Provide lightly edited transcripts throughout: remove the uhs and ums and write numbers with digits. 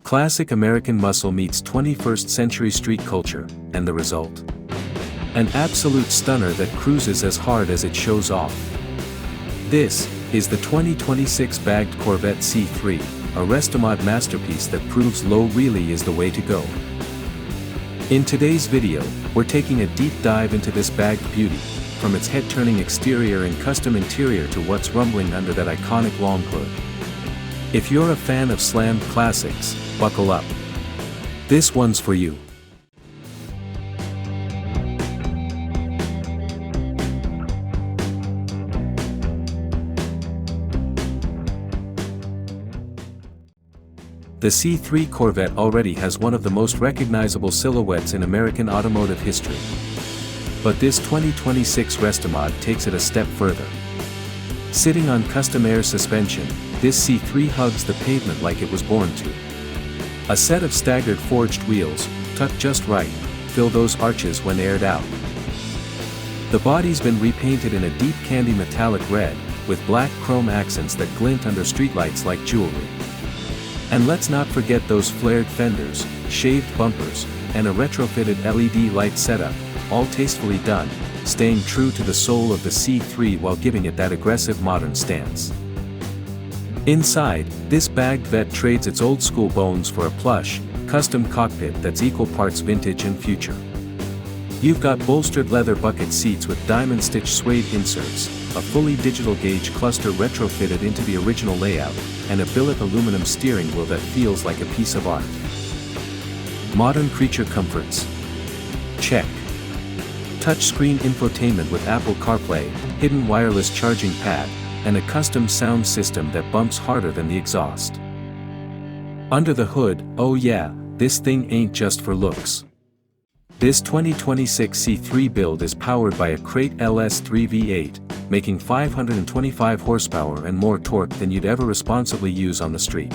Classic American muscle meets 21st century street culture, and the result? An absolute stunner that cruises as hard as it shows off. This is the 2026 Bagged Corvette C3, a restomod masterpiece that proves low really is the way to go. In today's video, we're taking a deep dive into this bagged beauty, from its head-turning exterior and custom interior to what's rumbling under that iconic long hood. If you're a fan of slammed classics, buckle up. This one's for you. The C3 Corvette already has one of the most recognizable silhouettes in American automotive history. But this 2026 restomod takes it a step further. Sitting on custom air suspension, this C3 hugs the pavement like it was born to. A set of staggered forged wheels, tucked just right, fill those arches when aired out. The body's been repainted in a deep candy metallic red, with black chrome accents that glint under streetlights like jewelry. And let's not forget those flared fenders, shaved bumpers, and a retrofitted LED light setup, all tastefully done, staying true to the soul of the C3 while giving it that aggressive modern stance. Inside, this bagged vet trades its old-school bones for a plush, custom cockpit that's equal parts vintage and future. You've got bolstered leather bucket seats with diamond-stitched suede inserts, a fully digital gauge cluster retrofitted into the original layout, and a billet aluminum steering wheel that feels like a piece of art. Modern creature comforts? Check. Touchscreen infotainment with Apple CarPlay, hidden wireless charging pad, and a custom sound system that bumps harder than the exhaust. Under the hood, oh yeah, this thing ain't just for looks. This 2026 C3 build is powered by a crate LS3 V8, making 525 horsepower and more torque than you'd ever responsibly use on the street.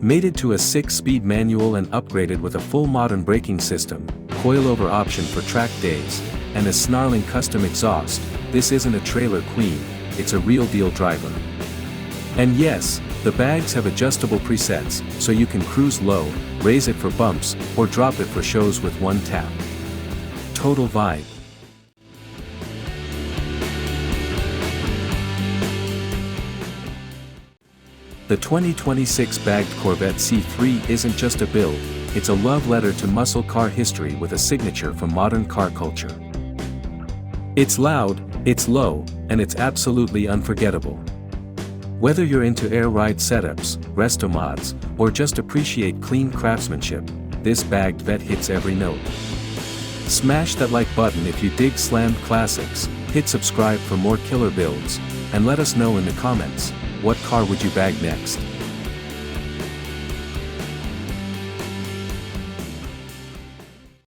Mated to a 6-speed manual and upgraded with a full modern braking system, coilover option for track days, and a snarling custom exhaust, this isn't a trailer queen, it's a real deal driver. And yes, the bags have adjustable presets, so you can cruise low, raise it for bumps, or drop it for shows with one tap. Total vibe. The 2026 Bagged Corvette C3 isn't just a build, it's a love letter to muscle car history with a signature from modern car culture. It's loud, it's low, and it's absolutely unforgettable. Whether you're into air ride setups, restomods, or just appreciate clean craftsmanship, this bagged vet hits every note. Smash that like button if you dig slammed classics, hit subscribe for more killer builds, and let us know in the comments, what car would you bag next?